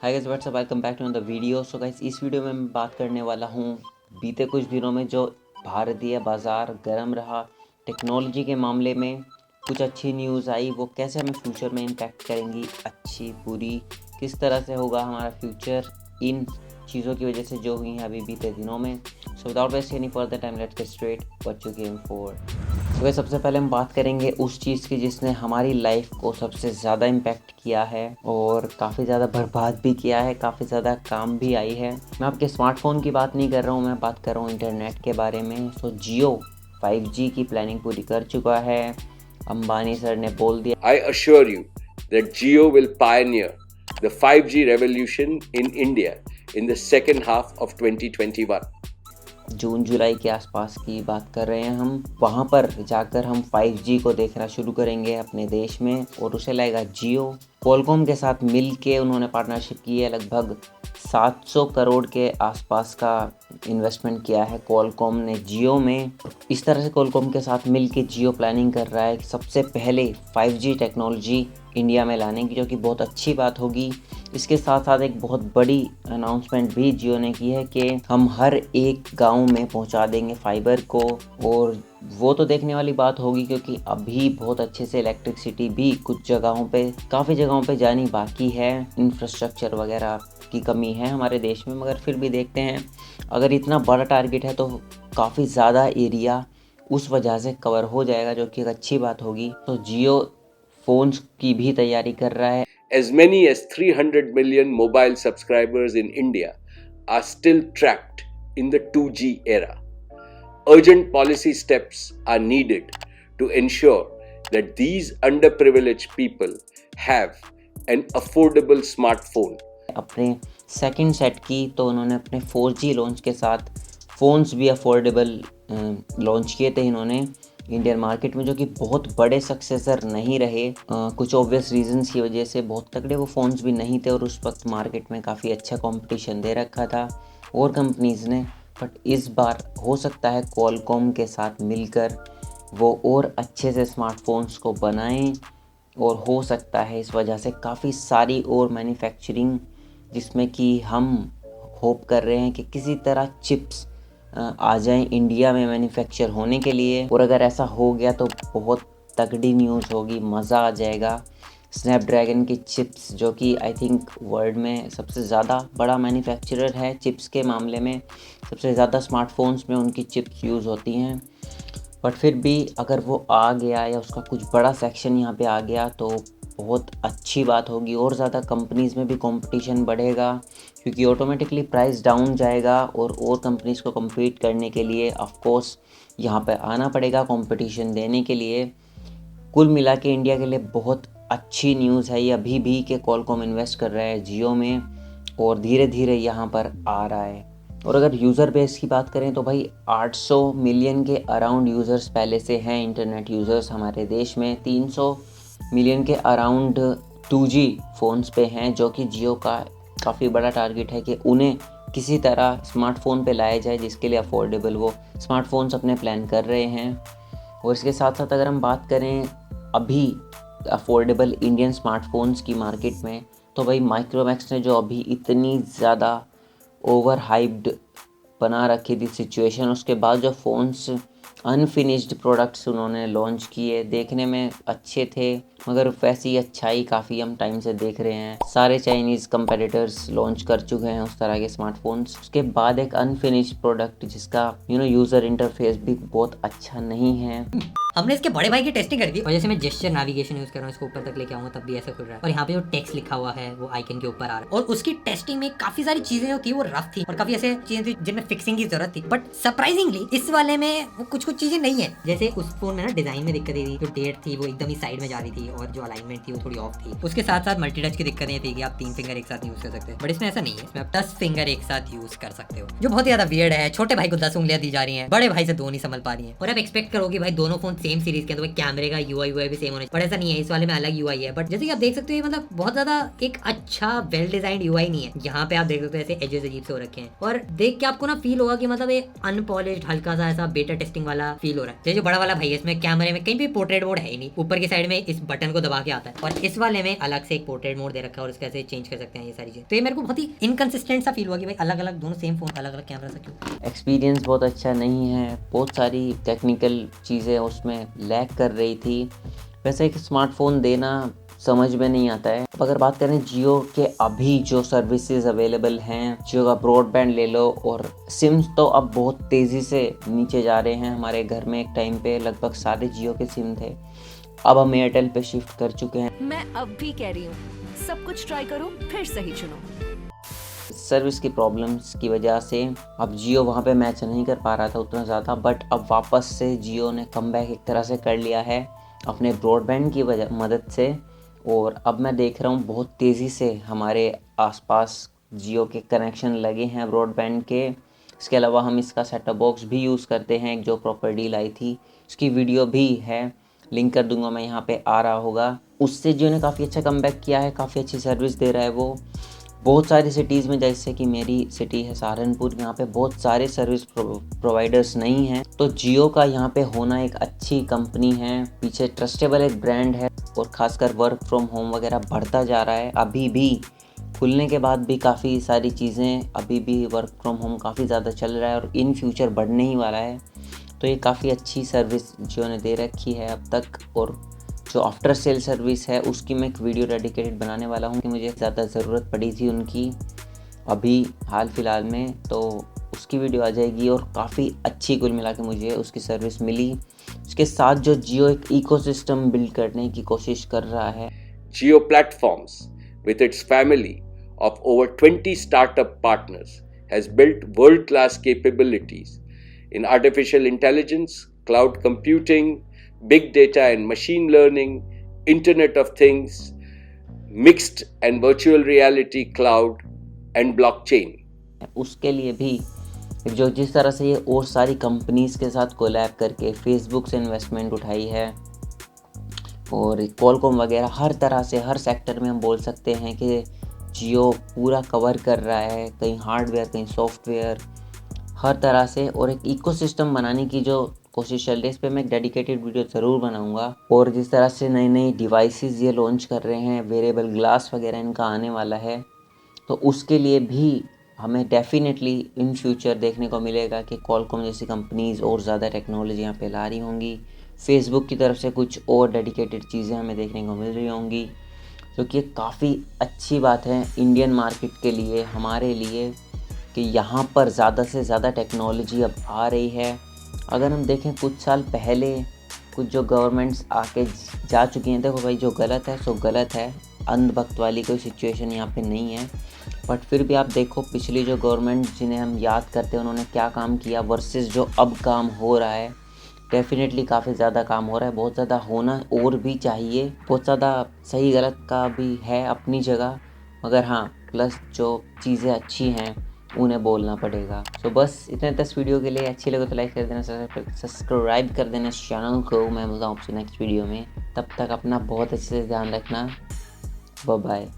Hi guys, what's up, welcome back to the video. So guys, इस video में मैं बात करने वाला हूँ बीते कुछ दिनों में जो भारतीय बाज़ार गर्म रहा टेक्नोलॉजी के मामले में। कुछ अच्छी न्यूज़ आई, वो कैसे हमें फ्यूचर में इम्पैक्ट करेंगी, अच्छी बुरी, किस तरह से होगा हमारा फ्यूचर इन चीज़ों की वजह से जो हुई हैं अभी बीते दिनों में। So without wasting any further time, let's get straight what you came for. तो सबसे पहले हम बात करेंगे उस चीज़ की जिसने हमारी लाइफ को सबसे ज़्यादा इम्पैक्ट किया है और काफ़ी ज़्यादा बर्बाद भी किया है, काफ़ी ज़्यादा काम भी आई है। मैं आपके स्मार्टफोन की बात नहीं कर रहा हूँ, मैं बात कर रहा हूँ इंटरनेट के बारे में। सो जियो 5G की प्लानिंग पूरी कर चुका है। अंबानी सर ने बोल दिया, I assure you that Jio will pioneer the 5G revolution in India in the second half of 2021. जून जुलाई के आसपास की बात कर रहे हैं हम। वहाँ पर जाकर हम 5G को देखना शुरू करेंगे अपने देश में और उसे लाएगा जियो। कॉलकॉम के साथ मिल के उन्होंने पार्टनरशिप की है। लगभग 700 करोड़ के आसपास का इन्वेस्टमेंट किया है कॉलकॉम ने जियो में। इस तरह से कॉलकॉम के साथ मिल के जियो प्लानिंग कर रहा है कि सबसे पहले 5G टेक्नोलॉजी इंडिया में लाने की, जो कि बहुत अच्छी बात होगी। इसके साथ साथ एक बहुत बड़ी अनाउंसमेंट भी जियो ने की है कि हम हर एक गांव में पहुंचा देंगे फाइबर को। और वो तो देखने वाली बात होगी क्योंकि अभी बहुत अच्छे से इलेक्ट्रिसिटी भी कुछ जगहों पे, काफ़ी जगहों पे जानी बाकी है। इंफ्रास्ट्रक्चर वगैरह की कमी है हमारे देश में, मगर फिर भी देखते हैं। अगर इतना बड़ा टारगेट है तो काफ़ी ज़्यादा एरिया उस वजह से कवर हो जाएगा, जो कि एक अच्छी बात होगी। तो जियो फ़ोन्स की भी तैयारी कर रहा है। As many as 300 million mobile subscribers in India are still trapped in the 2G era. Urgent policy steps are needed to ensure that these underprivileged people have an affordable smartphone. अपने second set की तो उन्होंने अपने 4G launch के साथ phones भी affordable launch किए थे इन्होंने इंडियन मार्केट में, जो कि बहुत बड़े सक्सेसर नहीं रहे। कुछ ऑब्वियस रीजंस की वजह से बहुत तगड़े वो फ़ोन्स भी नहीं थे और उस वक्त मार्केट में काफ़ी अच्छा कंपटीशन दे रखा था और कंपनीज़ ने। बट इस बार हो सकता है कॉलकॉम के साथ मिलकर वो और अच्छे से स्मार्टफोन्स को बनाएं और हो सकता है इस वजह से काफ़ी सारी और मैन्युफैक्चरिंग, जिसमें कि हम होप कर रहे हैं कि किसी तरह चिप्स आ जाएं इंडिया में मैन्युफैक्चर होने के लिए। और अगर ऐसा हो गया तो बहुत तगड़ी न्यूज़ होगी, मज़ा आ जाएगा। स्नैपड्रैगन की चिप्स, जो कि आई थिंक वर्ल्ड में सबसे ज़्यादा बड़ा मैन्युफैक्चरर है चिप्स के मामले में, सबसे ज़्यादा स्मार्टफोन्स में उनकी चिप्स यूज़ होती हैं। बट फिर भी अगर वो आ गया या उसका कुछ बड़ा सेक्शन यहाँ पे आ गया तो बहुत अच्छी बात होगी और ज़्यादा कंपनीज़ में भी कंपटीशन बढ़ेगा, क्योंकि ऑटोमेटिकली प्राइस डाउन जाएगा और कंपनीज़ को compete करने के लिए ऑफ कोर्स यहाँ पे आना पड़ेगा कंपटीशन देने के लिए। कुल मिला के इंडिया के लिए बहुत अच्छी न्यूज़ है ये अभी भी कि कॉलकॉम इन्वेस्ट कर रहा है जियो में और धीरे धीरे यहाँ पर आ रहा है। और अगर यूज़र बेस की बात करें तो भाई 800 मिलियन के अराउंड यूज़र्स पहले से हैं इंटरनेट यूज़र्स हमारे देश में। 300 मिलियन के अराउंड 2G फ़ोन्स पे हैं, जो कि जियो का काफ़ी बड़ा टारगेट है कि उन्हें किसी तरह स्मार्टफोन पे लाया जाए जिसके लिए अफोर्डेबल वो स्मार्टफोन्स अपने प्लान कर रहे हैं। और इसके साथ साथ अगर हम बात करें अभी अफोर्डेबल इंडियन स्मार्टफोन्स की मार्केट में, तो भाई माइक्रोमैक्स ने जो अभी इतनी ज़्यादा ओवर हाइप्ड बना रखी थी सिचुएशन, उसके बाद जो फ़ोन्स अनफिनिश्ड प्रोडक्ट्स उन्होंने लॉन्च किए, देखने में अच्छे थे मगर वैसी अच्छाई काफ़ी हम टाइम से देख रहे हैं। सारे चाइनीज़ कंपेटिटर्स लॉन्च कर चुके हैं उस तरह के स्मार्टफोन्स। उसके बाद एक अनफिनिश्ड प्रोडक्ट जिसका यूज़र इंटरफेस भी बहुत अच्छा नहीं है। हमने इसके बड़े भाई की टेस्टिंग करी थी और जैसे मैं जेस्चर नेविगेशन यूज कर रहा हूँ, इसको ऊपर तक लेके आऊंगा तब भी ऐसा खुल रहा है और यहाँ पे जो टेक्स्ट लिखा हुआ है वो आइकन के ऊपर आ रहा है। और उसकी टेस्टिंग में काफी सारी चीजें जो थी वो रफ थी और काफी ऐसे चीजें थी जिनमें फिक्सिंग की जरूरत थी। बट सरप्राइजिंगली इस वाले में वो कुछ चीजें नहीं है। जैसे उस फोन में ना डिजाइन में दिक्कत थी, जो डेट थी वो एकदम ही साइड में जा रही थी और जो अलाइनमेंट थी वो थोड़ी ऑफ थी। उसके साथ साथ मल्टी टच की दिक्कतें थी कि आप 3 फिंगर एक साथ यूज कर सकते हैं, बट इसमें ऐसा नहीं है। इसमें आप 10 फिंगर एक साथ यूज कर सकते हो, जो बहुत ज्यादा वियर्ड है। छोटे भाई को 10 उंगलियां दी जा रही है, बड़े भाई से 2 नहीं संभल पा रही है। और आप एक्सपेक्ट करोगे भाई दोनों फोन सेम सीरीज के, तो कैमरे का यूआई भी सेम होना चाहिए, पर ऐसा नहीं है। इस वाले में अलग यूआई है, बट जैसे कि आप देख सकते हो मतलब बहुत ज्यादा एक अच्छा वेल डिजाइंड यूआई नहीं है। यहाँ पे आप देख सकते हो ऐसे एजेस अजीब से हो रखे हैं और देख के आपको ना फील होगा कि मतलब ये अनपॉलिश्ड हल्का सा ऐसा बेटा टेस्टिंग वाला वाला फील हो रहा है। ये जो बड़ा वाला भाई है, इसमें कैमरे में कहीं भी पोर्ट्रेट मोड है ही नहीं, ऊपर की साइड में इस बटन को दबा के आता है, और इस वाले में अलग से एक पोर्ट्रेट मोड दे रखा है और इसका ऐसे चेंज कर सकते हैं ये सारी चीज़। तो ये मेरे को बहुत ही इनकंसिस्टेंट सा फील हुआ कि भाई अलग अलग दोनों सेम फोन अलग अलग कैमरा सा क्यों। एक्सपीरियंस बहुत अच्छा नहीं है, बहुत सारी टेक्निकल चीज़ें उसमें लैग कर रही थी। वैसे एक स्मार्टफोन देना समझ में नहीं आता है। अब अगर बात करें जियो के अभी जो सर्विसेज अवेलेबल हैं, जियो का ब्रॉडबैंड ले लो, और सिम्स तो अब बहुत तेज़ी से नीचे जा रहे हैं। हमारे घर में एक टाइम पे लगभग सारे जियो के सिम थे, अब हम एयरटेल पे शिफ्ट कर चुके हैं। मैं अब भी कह रही हूँ, सब कुछ ट्राई करो फिर सही चुनो। सर्विस की प्रॉब्लम्स की वजह से अब जियो वहाँ पे मैच नहीं कर पा रहा था उतना ज़्यादा, बट अब वापस से जियो ने कमबैक एक तरह से कर लिया है अपने ब्रॉडबैंड की मदद से। और अब मैं देख रहा हूँ बहुत तेज़ी से हमारे आसपास जियो के कनेक्शन लगे हैं ब्रॉडबैंड के। इसके अलावा हम इसका सेटअप बॉक्स भी यूज़ करते हैं, एक जो प्रॉपर डील आई थी उसकी वीडियो भी है, लिंक कर दूंगा मैं, यहाँ पे आ रहा होगा। उससे जियो ने काफ़ी अच्छा कमबैक किया है, काफ़ी अच्छी सर्विस दे रहा है वो बहुत सारी सिटीज़ में। जैसे कि मेरी सिटी है सहारनपुर, यहाँ पे बहुत सारे सर्विस प्रोवाइडर्स नहीं हैं, तो जियो का यहाँ पे होना एक अच्छी कंपनी है, पीछे ट्रस्टेबल एक ब्रांड है, और ख़ासकर वर्क फ्रॉम होम वगैरह बढ़ता जा रहा है। अभी भी खुलने के बाद भी काफ़ी सारी चीज़ें, अभी भी वर्क फ्रॉम होम काफ़ी ज़्यादा चल रहा है और इन फ्यूचर बढ़ने ही वाला है। तो ये काफ़ी अच्छी सर्विस जियो ने दे रखी है अब तक। और जो आफ्टर सेल सर्विस है उसकी मैं एक वीडियो डेडिकेटेड बनाने वाला हूँ कि मुझे ज़्यादा ज़रूरत पड़ी थी उनकी अभी हाल फिलहाल में, तो उसकी वीडियो आ जाएगी। और काफ़ी अच्छी कुल मिला के मुझे उसकी सर्विस मिली। उसके साथ जो जियो एक इकोसिस्टम बिल्ड करने की कोशिश कर रहा है, Jio Platforms, with its family of over 20 startup partners, has built world-class capabilities in artificial intelligence, cloud computing, big data and machine learning, Internet of Things, mixed and virtual reality cloud, and blockchain. उसके लिए भी जो जिस तरह से ये और सारी कंपनीज़ के साथ कोलैब करके फेसबुक से इन्वेस्टमेंट उठाई है, और कॉलकॉम वगैरह, हर तरह से हर सेक्टर में हम बोल सकते हैं कि जियो पूरा कवर कर रहा है, कहीं हार्डवेयर कहीं सॉफ्टवेयर, हर तरह से। और एक इकोसिस्टम बनाने की जो कोशिश चल रही है, इस पर मैं एक डेडिकेटेड वीडियो ज़रूर बनाऊंगा। और जिस तरह से नई नई डिवाइसेस ये लॉन्च कर रहे हैं, वेरेबल ग्लास वगैरह इनका आने वाला है, तो उसके लिए भी हमें डेफिनेटली इन फ्यूचर देखने को मिलेगा कि कॉलकॉम जैसी कंपनीज़ और ज़्यादा टेक्नोलॉजी यहाँ पे ला रही होंगी। फेसबुक की तरफ से कुछ और डेडिकेटेड चीज़ें हमें देखने को मिल रही होंगी, जो कि काफ़ी अच्छी बात है इंडियन मार्केट के लिए, हमारे लिए, कि यहाँ पर ज़्यादा से ज़्यादा टेक्नोलॉजी अब आ रही है। अगर हम देखें कुछ साल पहले कुछ जो गवर्नमेंट्स आके जा चुकी हैं, देखो भाई जो गलत है सो गलत है, अंधभक्त वाली कोई सिचुएशन यहाँ पे नहीं है, बट फिर भी आप देखो पिछली जो गवर्नमेंट जिन्हें हम याद करते हैं उन्होंने क्या काम किया वर्सेस जो अब काम हो रहा है। डेफिनेटली काफ़ी ज़्यादा काम हो रहा है, बहुत ज़्यादा होना और भी चाहिए, बहुत ज़्यादा सही गलत का भी है अपनी जगह, मगर हाँ प्लस जो चीज़ें अच्छी हैं उन्हें बोलना पड़ेगा। तो बस इतने तक वीडियो के लिए, अच्छी लगे तो लाइक कर देना, सब्सक्राइब कर देना इस चैनल को। मैं मिलता हूँ आपसे नेक्स्ट वीडियो में, तब तक अपना बहुत अच्छे से ध्यान रखना। Bye bye.